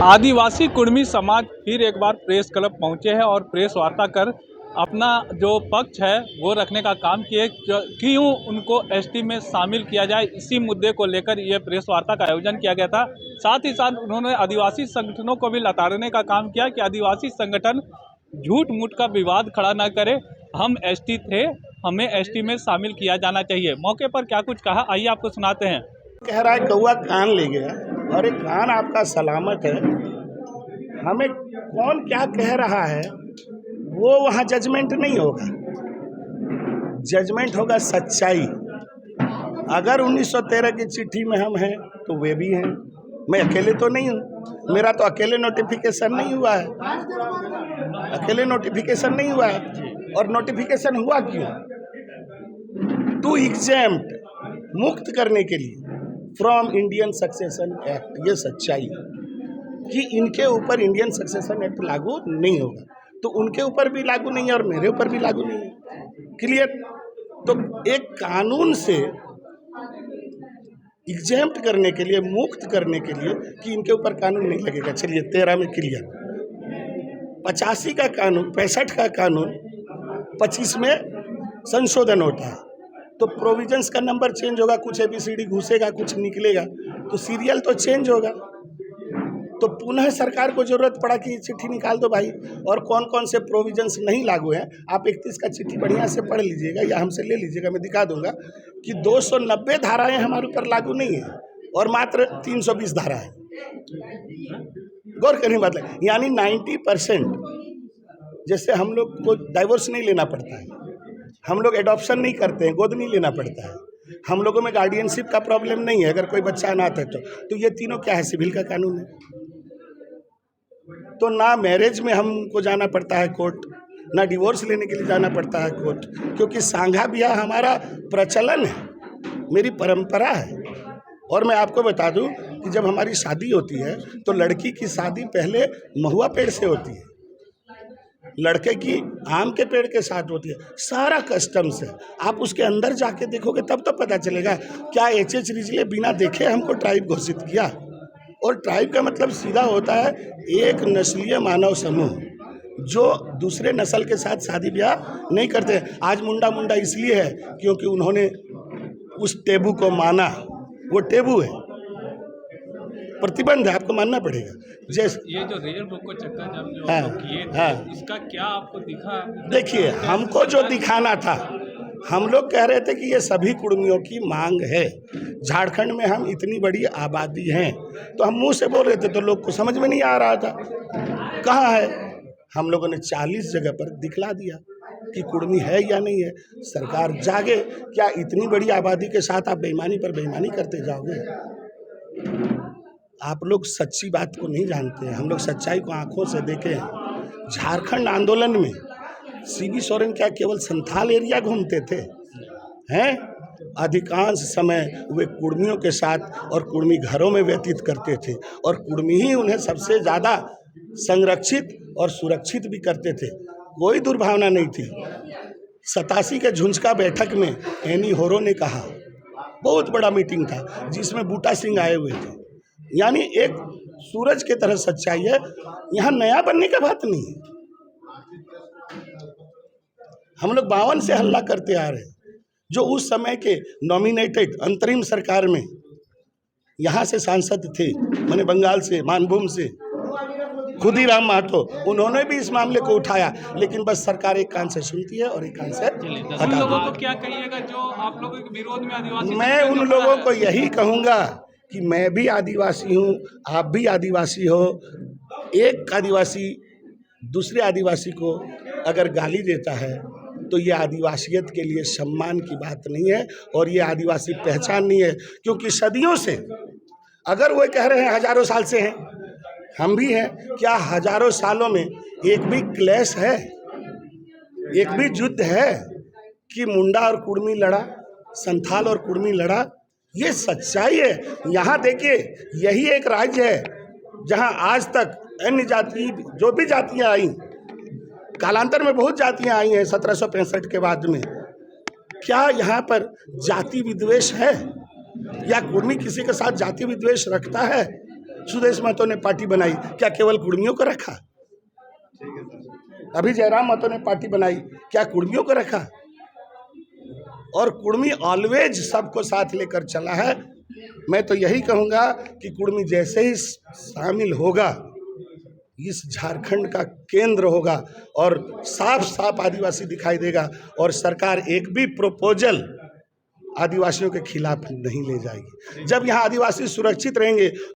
आदिवासी कुर्मी समाज फिर एक बार प्रेस क्लब पहुंचे हैं और प्रेस वार्ता कर अपना जो पक्ष है वो रखने का काम किए। क्यों उनको एसटी में शामिल किया जाए, इसी मुद्दे को लेकर ये प्रेस वार्ता का आयोजन किया गया था। साथ ही साथ उन्होंने आदिवासी संगठनों को भी लताड़ने का काम किया कि आदिवासी संगठन झूठ मूठ का विवाद खड़ा न करे। हम एसटी थे, हमें एसटी में शामिल किया जाना चाहिए। मौके पर क्या कुछ कहा, आइए आपको सुनाते हैं। कह रहा है कौआ कान ले गया और एक कान आपका सलामत है। हमें कौन क्या कह रहा है वो वहाँ जजमेंट नहीं होगा, जजमेंट होगा सच्चाई। अगर 1913 की चिट्ठी में हम हैं तो वे भी हैं। मैं अकेले तो नहीं हूँ, मेरा तो अकेले नोटिफिकेशन नहीं हुआ है, अकेले नोटिफिकेशन नहीं हुआ है। और नोटिफिकेशन हुआ क्यों? टू एग्जेम्प्ट, मुक्त करने के लिए फ्रॉम इंडियन सक्सेशन एक्ट। ये सच्चाई कि इनके ऊपर इंडियन सक्सेशन एक्ट लागू नहीं होगा, तो उनके ऊपर भी लागू नहीं है और मेरे ऊपर भी लागू नहीं है। क्लियर? तो एक कानून से एग्जेम्प्ट करने के लिए, मुक्त करने के लिए कि इनके ऊपर कानून नहीं लगेगा। चलिए 13 में क्लियर, 85 का कानून, 65 का कानून, 25 में संशोधन होता है तो प्रोविजंस का नंबर चेंज होगा, कुछ ABCD घुसेगा, कुछ निकलेगा, तो सीरियल तो चेंज होगा। तो पुनः सरकार को जरूरत पड़ा कि चिट्ठी निकाल दो भाई, और कौन कौन से प्रोविजंस नहीं लागू हैं। आप 31 का चिट्ठी बढ़िया से पढ़ लीजिएगा या हमसे ले लीजिएगा, मैं दिखा दूंगा कि 290 धाराएं हमारे ऊपर लागू नहीं है और मात्र 320 धारा है। गौर करने बात है, यानी 90%। जैसे हम लोग को डाइवोर्स नहीं लेना पड़ता है, हम लोग एडॉप्शन नहीं करते हैं, गोद नहीं लेना पड़ता है, हम लोगों में गार्डियनशिप का प्रॉब्लम नहीं है अगर कोई बच्चा अनाथ है तो ये तीनों क्या है? सिविल का कानून है। तो ना मैरिज में हमको जाना पड़ता है कोर्ट, ना डिवोर्स लेने के लिए जाना पड़ता है कोर्ट, क्योंकि सांझा ब्याह हमारा प्रचलन है, मेरी परंपरा है। और मैं आपको बता दूं कि जब हमारी शादी होती है तो लड़की की शादी पहले महुआ पेड़ से होती है, लड़के की आम के पेड़ के साथ होती है। सारा कस्टम्स है, आप उसके अंदर जाके देखोगे तब तो पता चलेगा। क्या HH रिजले बिना देखे हमको ट्राइब घोषित किया? और ट्राइब का मतलब सीधा होता है एक नस्लीय मानव समूह जो दूसरे नस्ल के साथ शादी ब्याह नहीं करते। आज मुंडा मुंडा इसलिए है क्योंकि उन्होंने उस टेबू को माना, वो टेबू है, प्रतिबंध है, आपको मानना पड़ेगा। जैसे ये जो रेल रोको चक्का जब जो हाँ, किए थे, हाँ, इसका क्या आपको दिखा? देखिए हमको जो दिखाना था, हम लोग कह रहे थे कि ये सभी कुर्मियों की मांग है। झारखंड में हम इतनी बड़ी आबादी हैं तो हम मुंह से बोल रहे थे तो लोग को समझ में नहीं आ रहा था कहाँ है। हम लोगों ने 40 जगह पर दिखला दिया कि कुर्मी है या नहीं है। सरकार जागे, क्या इतनी बड़ी आबादी के साथ आप बेईमानी पर बेईमानी करते जाओगे? आप लोग सच्ची बात को नहीं जानते हैं, हम लोग सच्चाई को आंखों से देखे हैं। झारखंड आंदोलन में CB सोरेन क्या केवल संथाल एरिया घूमते थे हैं? अधिकांश समय वे कुर्मियों के साथ और कुर्मी घरों में व्यतीत करते थे और कुर्मी ही उन्हें सबसे ज़्यादा संरक्षित और सुरक्षित भी करते थे। कोई दुर्भावना नहीं थी। 87 के झुंझका बैठक में एनी होरो ने कहा, बहुत बड़ा मीटिंग था जिसमें बूटा सिंह आए हुए थे। यानी एक सूरज के तरह सच्चाई है, यहाँ नया बनने का बात नहीं है। हम लोग 52 से हल्ला करते आ रहे हैं। जो उस समय के नॉमिनेटेड अंतरिम सरकार में यहाँ से सांसद थे, मैंने बंगाल से, मानभूम से, खुदीराम महतो, उन्होंने भी इस मामले को उठाया, लेकिन बस सरकार एक कान से सुनती है और एक कान से हटा देती है। लोगों को क्या कहिएगा जो आप लोगों के विरोध में आदिवासी? मैं उन लोगों को यही कहूँगा कि मैं भी आदिवासी हूँ, आप भी आदिवासी हो। एक आदिवासी दूसरे आदिवासी को अगर गाली देता है तो ये आदिवासियत के लिए सम्मान की बात नहीं है और ये आदिवासी पहचान नहीं है। क्योंकि सदियों से, अगर वो कह रहे हैं हजारों साल से हैं, हम भी हैं, क्या हजारों सालों में एक भी क्लेश है, एक भी युद्ध है कि मुंडा और कुर्मी लड़ा, संथाल और कुर्मी लड़ा? ये सच्चाई है। यहाँ देखिए, यही एक राज्य है जहाँ आज तक अन्य जाति, जो भी जातियाँ आई, कालांतर में बहुत जातियाँ आई हैं 1765 के बाद में, क्या यहाँ पर जाति विद्वेष है या कुर्मी किसी के साथ जाति विद्वेष रखता है? सुदेश महतो ने पार्टी बनाई, क्या केवल कुर्मियों को रखा? अभी जयराम महतो ने पार्टी बनाई, क्या कुर्मियों को रखा? और कुर्मी ऑलवेज सबको साथ लेकर चला है। मैं तो यही कहूँगा कि कुर्मी जैसे ही शामिल होगा, इस झारखंड का केंद्र होगा और साफ साफ आदिवासी दिखाई देगा, और सरकार एक भी प्रपोजल आदिवासियों के खिलाफ नहीं ले जाएगी। जब यहाँ आदिवासी सुरक्षित रहेंगे